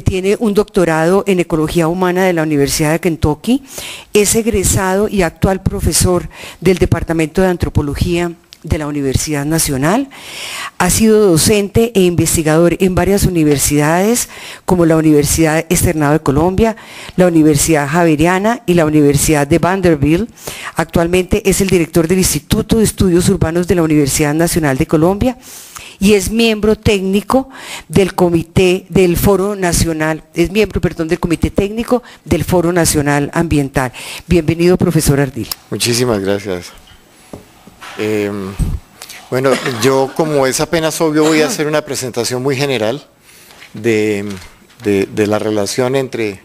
tiene un doctorado en Ecología Humana de la Universidad de Kentucky, es egresado y actual profesor del Departamento de Antropología de la Universidad Nacional, ha sido docente e investigador en varias universidades como la Universidad Externado de Colombia, la Universidad Javeriana y la Universidad de Vanderbilt. Actualmente es el director del Instituto de Estudios Urbanos de la Universidad Nacional de Colombia y es miembro técnico del Comité del Foro Nacional, del Comité Técnico del Foro Nacional Ambiental. Bienvenido, profesor Ardil. Muchísimas gracias. Bueno, yo, como es apenas obvio, voy a hacer una presentación muy general de la relación entre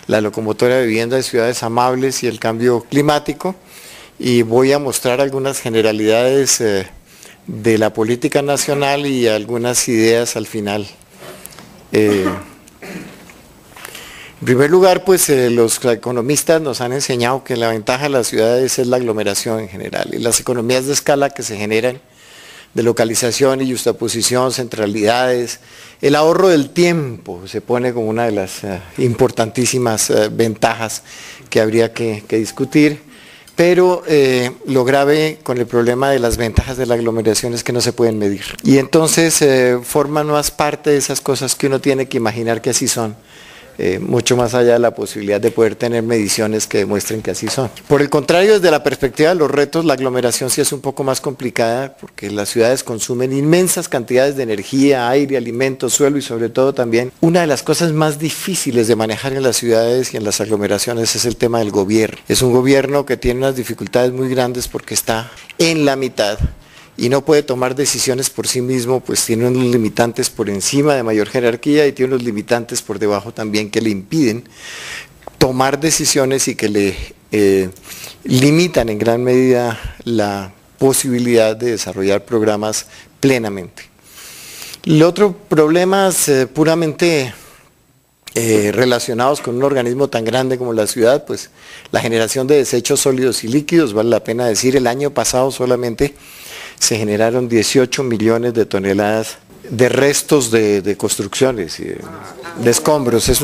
la locomotora de vivienda de ciudades amables y el cambio climático, y voy a mostrar algunas generalidades de la política nacional y algunas ideas al final. En primer lugar, pues los economistas nos han enseñado que la ventaja de las ciudades es la aglomeración en general, y las economías de escala que se generan de localización y justaposición, centralidades, el ahorro del tiempo se pone como una de las importantísimas ventajas que habría que discutir, pero lo grave con el problema de las ventajas de la aglomeración es que no se pueden medir, y entonces forman más parte de esas cosas que uno tiene que imaginar que así son. Mucho más allá de la posibilidad de poder tener mediciones que demuestren que así son. Por el contrario, desde la perspectiva de los retos, la aglomeración sí es un poco más complicada, porque las ciudades consumen inmensas cantidades de energía, aire, alimentos, suelo, y sobre todo también una de las cosas más difíciles de manejar en las ciudades y en las aglomeraciones es el tema del gobierno. Es un gobierno que tiene unas dificultades muy grandes porque está en la mitad y no puede tomar decisiones por sí mismo, pues tiene unos limitantes por encima de mayor jerarquía y tiene unos limitantes por debajo también que le impiden tomar decisiones y que le limitan en gran medida la posibilidad de desarrollar programas plenamente. El otro problema es puramente relacionados con un organismo tan grande como la ciudad, pues la generación de desechos sólidos y líquidos. Vale la pena decir, el año pasado solamente se generaron 18 millones de toneladas de restos de construcciones y de escombros. Es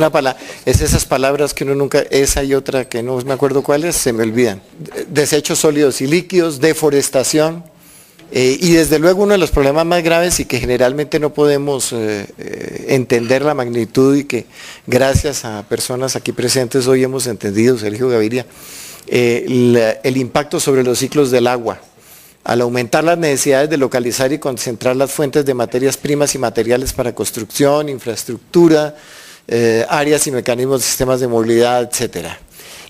esas palabras que uno nunca, esa y otra que no me acuerdo cuáles, se me olvidan. Desechos sólidos y líquidos, deforestación, y desde luego uno de los problemas más graves y que generalmente no podemos entender la magnitud, y que gracias a personas aquí presentes hoy hemos entendido, Sergio Gaviria, el impacto sobre los ciclos del agua. Al aumentar las necesidades de localizar y concentrar las fuentes de materias primas y materiales para construcción, infraestructura, áreas y mecanismos de sistemas de movilidad, etcétera.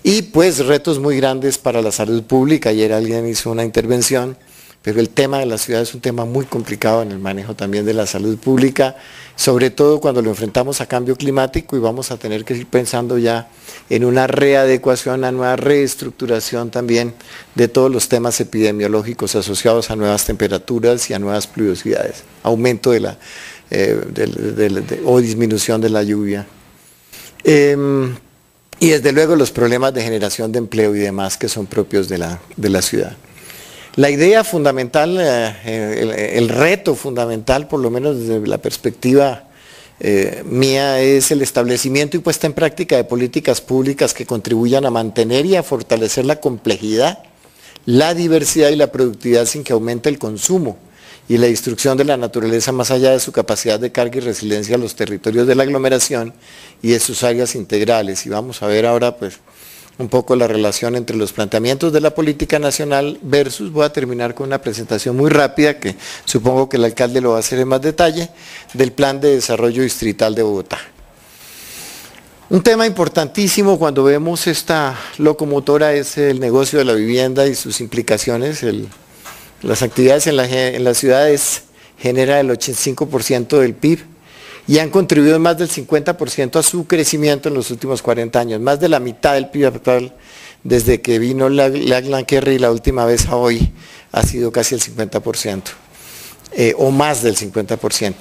Y pues retos muy grandes para la salud pública. Ayer alguien hizo una intervención, pero el tema de la ciudad es un tema muy complicado en el manejo también de la salud pública, sobre todo cuando lo enfrentamos a cambio climático, y vamos a tener que ir pensando ya en una readecuación, una nueva reestructuración también de todos los temas epidemiológicos asociados a nuevas temperaturas y a nuevas pluviosidades, aumento o disminución de la lluvia. Y desde luego los problemas de generación de empleo y demás que son propios de la ciudad. La idea fundamental, el reto fundamental, por lo menos desde la perspectiva mía, es el establecimiento y puesta en práctica de políticas públicas que contribuyan a mantener y a fortalecer la complejidad, la diversidad y la productividad sin que aumente el consumo y la destrucción de la naturaleza más allá de su capacidad de carga y resiliencia a los territorios de la aglomeración y de sus áreas integrales. Y vamos a ver ahora pues un poco la relación entre los planteamientos de la política nacional versus, voy a terminar con una presentación muy rápida que supongo que el alcalde lo va a hacer en más detalle, del Plan de Desarrollo Distrital de Bogotá. Un tema importantísimo cuando vemos esta locomotora es el negocio de la vivienda y sus implicaciones. Las actividades en las ciudades generan el 85% del PIB, y han contribuido más del 50% a su crecimiento en los últimos 40 años, más de la mitad del PIB actual desde que vino Lachlan Kerry la última vez a hoy, ha sido casi el 50%, o más del 50%,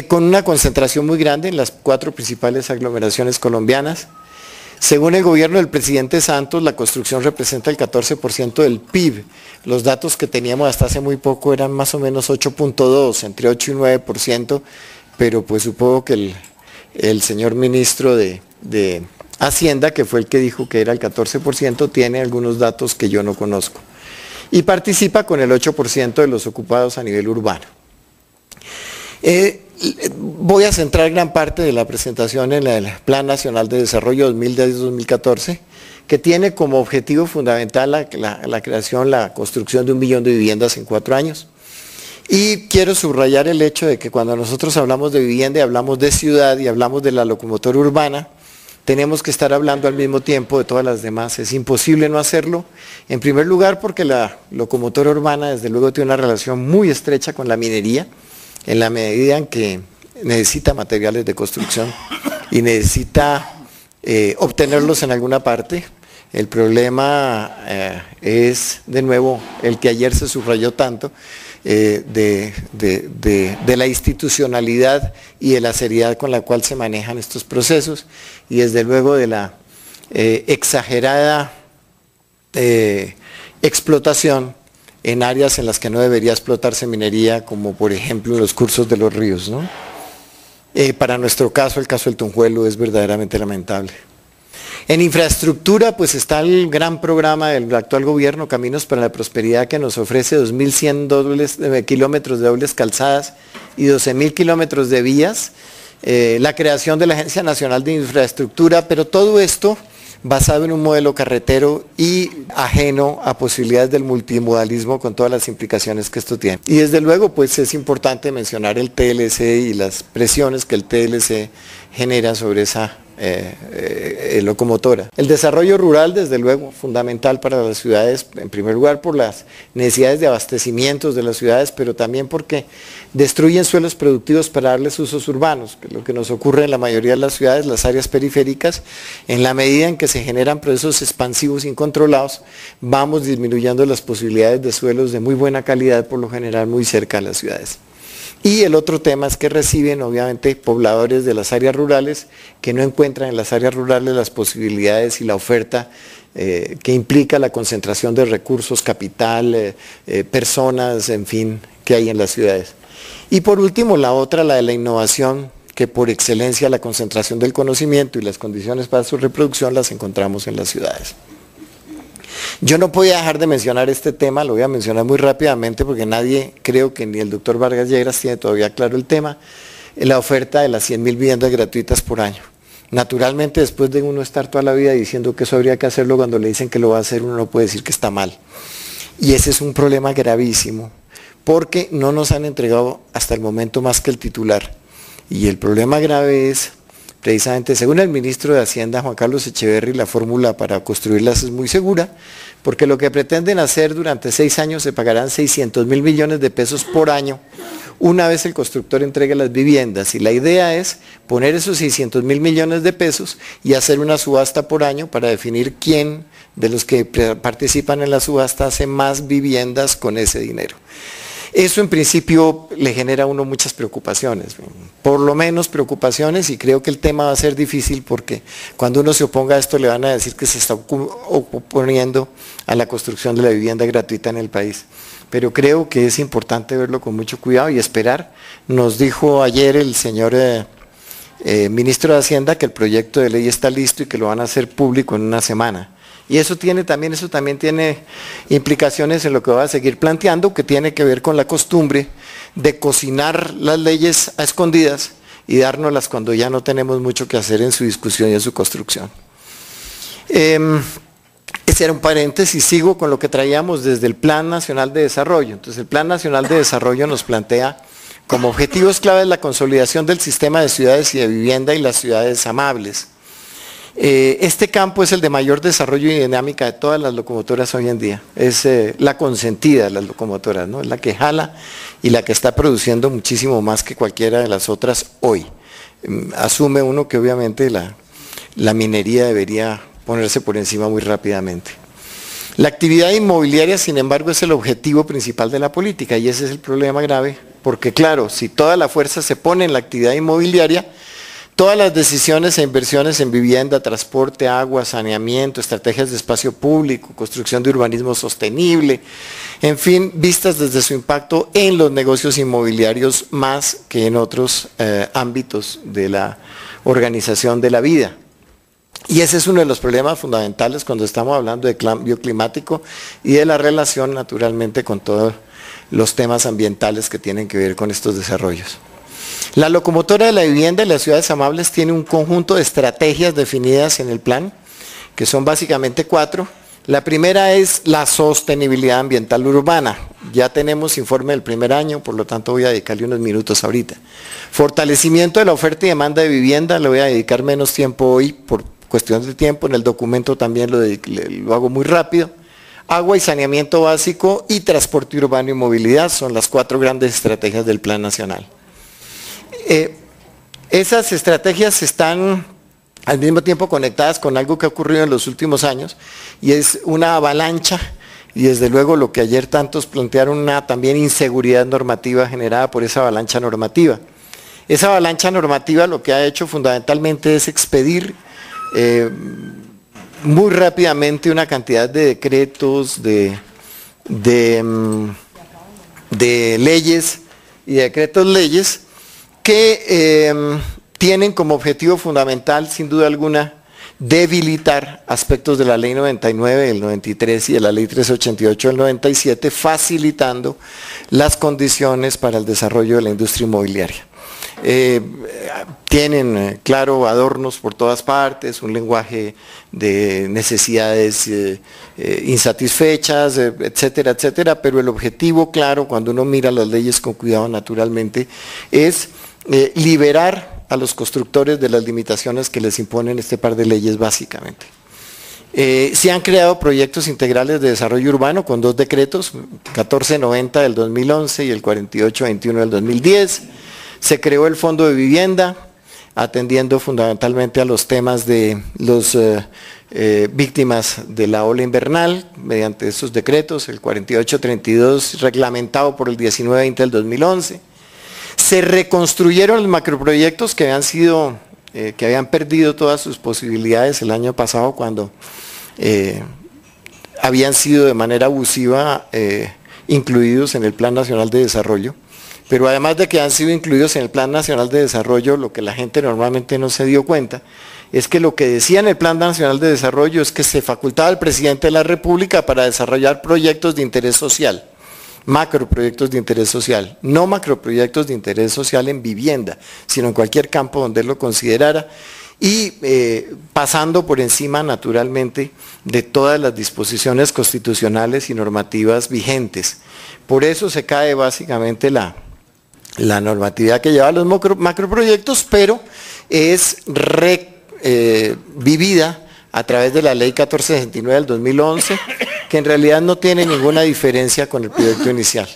con una concentración muy grande en las 4 principales aglomeraciones colombianas. Según el gobierno del presidente Santos, la construcción representa el 14% del PIB. Los datos que teníamos hasta hace muy poco eran más o menos 8.2, entre 8 y 9%, pero pues supongo que el señor ministro de Hacienda, que fue el que dijo que era el 14%, tiene algunos datos que yo no conozco. Y participa con el 8% de los ocupados a nivel urbano. Voy a centrar gran parte de la presentación en el Plan Nacional de Desarrollo 2010-2014, que tiene como objetivo fundamental la creación, la construcción de 1 millón de viviendas en 4 años. Y quiero subrayar el hecho de que cuando nosotros hablamos de vivienda y hablamos de ciudad y hablamos de la locomotora urbana, tenemos que estar hablando al mismo tiempo de todas las demás. Es imposible no hacerlo. En primer lugar, porque la locomotora urbana desde luego tiene una relación muy estrecha con la minería, en la medida en que necesita materiales de construcción y necesita obtenerlos en alguna parte. El problema es, de nuevo, el que ayer se subrayó tanto, de la institucionalidad y de la seriedad con la cual se manejan estos procesos, y desde luego de la exagerada explotación en áreas en las que no debería explotarse minería, como por ejemplo los cursos de los ríos, ¿no? Para nuestro caso, el caso del Tunjuelo es verdaderamente lamentable. En infraestructura, pues está el gran programa del actual gobierno, Caminos para la Prosperidad, que nos ofrece 2.100 kilómetros de dobles calzadas y 12.000 kilómetros de vías, la creación de la Agencia Nacional de Infraestructura, pero todo esto basado en un modelo carretero y ajeno a posibilidades del multimodalismo, con todas las implicaciones que esto tiene. Y desde luego, pues es importante mencionar el TLC y las presiones que el TLC genera sobre esa locomotora. El desarrollo rural, desde luego, fundamental para las ciudades, en primer lugar por las necesidades de abastecimientos de las ciudades, pero también porque destruyen suelos productivos para darles usos urbanos, que es lo que nos ocurre en la mayoría de las ciudades, las áreas periféricas. En la medida en que se generan procesos expansivos incontrolados, vamos disminuyendo las posibilidades de suelos de muy buena calidad, por lo general muy cerca de las ciudades. Y el otro tema es que reciben obviamente pobladores de las áreas rurales que no encuentran en las áreas rurales las posibilidades y la oferta que implica la concentración de recursos, capital, personas, en fin, que hay en las ciudades. Y por último, la otra, la de la innovación, que por excelencia la concentración del conocimiento y las condiciones para su reproducción las encontramos en las ciudades. Yo no podía dejar de mencionar este tema, lo voy a mencionar muy rápidamente porque nadie, creo que ni el doctor Vargas Lleras tiene todavía claro el tema, la oferta de las 100.000 viviendas gratuitas por año. Naturalmente, después de uno estar toda la vida diciendo que eso habría que hacerlo, cuando le dicen que lo va a hacer, uno no puede decir que está mal. Y ese es un problema gravísimo, porque no nos han entregado hasta el momento más que el titular. Y el problema grave es, precisamente, según el ministro de Hacienda, Juan Carlos Echeverry, la fórmula para construirlas es muy segura, porque lo que pretenden hacer durante 6 años se pagarán 600.000 millones de pesos por año, una vez el constructor entregue las viviendas. Y la idea es poner esos 600.000 millones de pesos y hacer una subasta por año para definir quién de los que participan en la subasta hace más viviendas con ese dinero. Eso en principio le genera a uno muchas preocupaciones, por lo menos preocupaciones, y creo que el tema va a ser difícil porque cuando uno se oponga a esto le van a decir que se está oponiendo a la construcción de la vivienda gratuita en el país. Pero creo que es importante verlo con mucho cuidado y esperar. Nos dijo ayer el señor ministro de Hacienda que el proyecto de ley está listo y que lo van a hacer público en una semana. Y eso también tiene implicaciones en lo que voy a seguir planteando, que tiene que ver con la costumbre de cocinar las leyes a escondidas y dárnoslas cuando ya no tenemos mucho que hacer en su discusión y en su construcción. Ese era un paréntesis, sigo con lo que traíamos desde el Plan Nacional de Desarrollo. Entonces el Plan Nacional de Desarrollo nos plantea como objetivos claves la consolidación del sistema de ciudades y de vivienda y las ciudades amables. Este campo es el de mayor desarrollo y dinámica de todas las locomotoras hoy en día. Es la consentida de las locomotoras, ¿no? Es la que jala y la que está produciendo muchísimo más que cualquiera de las otras hoy. Asume uno que obviamente la minería debería ponerse por encima muy rápidamente. La actividad inmobiliaria, sin embargo, es el objetivo principal de la política, y ese es el problema grave, porque claro, si toda la fuerza se pone en la actividad inmobiliaria, todas las decisiones e inversiones en vivienda, transporte, agua, saneamiento, estrategias de espacio público, construcción de urbanismo sostenible, en fin, vistas desde su impacto en los negocios inmobiliarios más que en otros ámbitos de la organización de la vida. Y ese es uno de los problemas fundamentales cuando estamos hablando de cambio climático y de la relación naturalmente con todos los temas ambientales que tienen que ver con estos desarrollos. La locomotora de la vivienda en las ciudades amables tiene un conjunto de estrategias definidas en el plan, que son básicamente 4. La primera es la sostenibilidad ambiental urbana. Ya tenemos informe del primer año, por lo tanto voy a dedicarle unos minutos ahorita. Fortalecimiento de la oferta y demanda de vivienda, le voy a dedicar menos tiempo hoy por cuestiones de tiempo, en el documento también lo hago muy rápido. Agua y saneamiento básico y transporte urbano y movilidad son las 4 grandes estrategias del Plan Nacional. Esas estrategias están al mismo tiempo conectadas con algo que ha ocurrido en los últimos años y es una avalancha y desde luego lo que ayer tantos plantearon, una también inseguridad normativa generada por esa avalancha normativa. Esa avalancha normativa lo que ha hecho fundamentalmente es expedir muy rápidamente una cantidad de decretos, de leyes y decretos leyes que tienen como objetivo fundamental, sin duda alguna, debilitar aspectos de la Ley 99 del 93 y de la Ley 388 del 97, facilitando las condiciones para el desarrollo de la industria inmobiliaria. Tienen, claro, adornos por todas partes, un lenguaje de necesidades insatisfechas, etcétera, etcétera, pero el objetivo, claro, cuando uno mira las leyes con cuidado naturalmente, es liberar a los constructores de las limitaciones que les imponen este par de leyes básicamente. Se han creado proyectos integrales de desarrollo urbano con 2 decretos, 1490 del 2011 y el 4821 del 2010. Se creó el Fondo de Vivienda, atendiendo fundamentalmente a los temas de las víctimas de la ola invernal, mediante esos decretos, el 4832 reglamentado por el 1920 del 2011. Se reconstruyeron los macroproyectos que habían perdido todas sus posibilidades el año pasado cuando habían sido de manera abusiva incluidos en el Plan Nacional de Desarrollo. Pero además de que han sido incluidos en el Plan Nacional de Desarrollo, lo que la gente normalmente no se dio cuenta, es que lo que decía en el Plan Nacional de Desarrollo es que se facultaba al presidente de la República para desarrollar proyectos de interés social, macroproyectos de interés social, no macroproyectos de interés social en vivienda, sino en cualquier campo donde él lo considerara, y pasando por encima naturalmente de todas las disposiciones constitucionales y normativas vigentes. Por eso se cae básicamente la normatividad que lleva los macroproyectos, pero es vivida a través de la Ley 1469 del 2011, que en realidad no tiene ninguna diferencia con el proyecto inicial.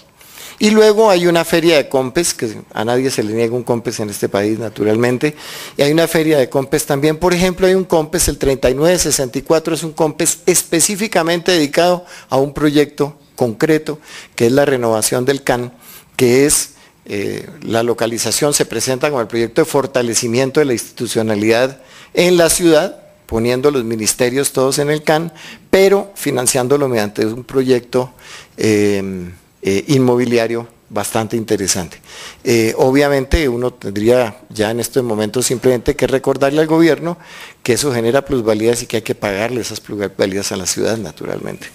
Y luego hay una feria de COMPES, que a nadie se le niega un COMPES en este país naturalmente, y hay una feria de COMPES también. Por ejemplo, hay un COMPES, el 3964, es un COMPES específicamente dedicado a un proyecto concreto, que es la renovación del CAN, que es la localización, se presenta como el proyecto de fortalecimiento de la institucionalidad en la ciudad, poniendo los ministerios todos en el CAN, pero financiándolo mediante un proyecto inmobiliario bastante interesante. Obviamente uno tendría ya en estos momentos simplemente que recordarle al gobierno que eso genera plusvalías y que hay que pagarle esas plusvalías a la ciudad naturalmente.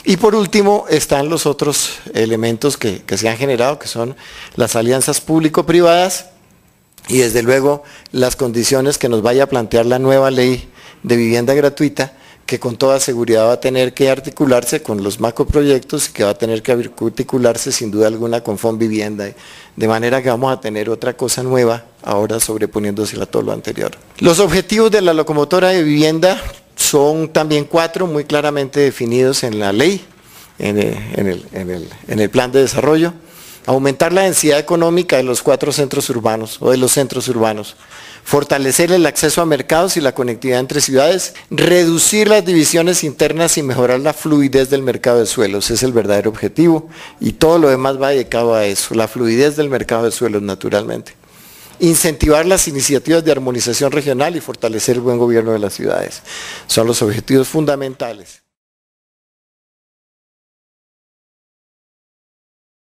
Y por último están los otros elementos que se han generado, que son las alianzas público-privadas y desde luego las condiciones que nos vaya a plantear la nueva ley de vivienda gratuita, que con toda seguridad va a tener que articularse con los macroproyectos y que va a tener que articularse sin duda alguna con Fonvivienda, de manera que vamos a tener otra cosa nueva ahora sobreponiéndose a todo lo anterior. Los objetivos de la locomotora de vivienda son también 4 muy claramente definidos en la ley, en el plan de desarrollo. Aumentar la densidad económica de los 4 centros urbanos o de los centros urbanos. Fortalecer el acceso a mercados y la conectividad entre ciudades. Reducir las divisiones internas y mejorar la fluidez del mercado de suelos. Ese es el verdadero objetivo y todo lo demás va dedicado a eso, la fluidez del mercado de suelos naturalmente. Incentivar las iniciativas de armonización regional y fortalecer el buen gobierno de las ciudades. Son los objetivos fundamentales.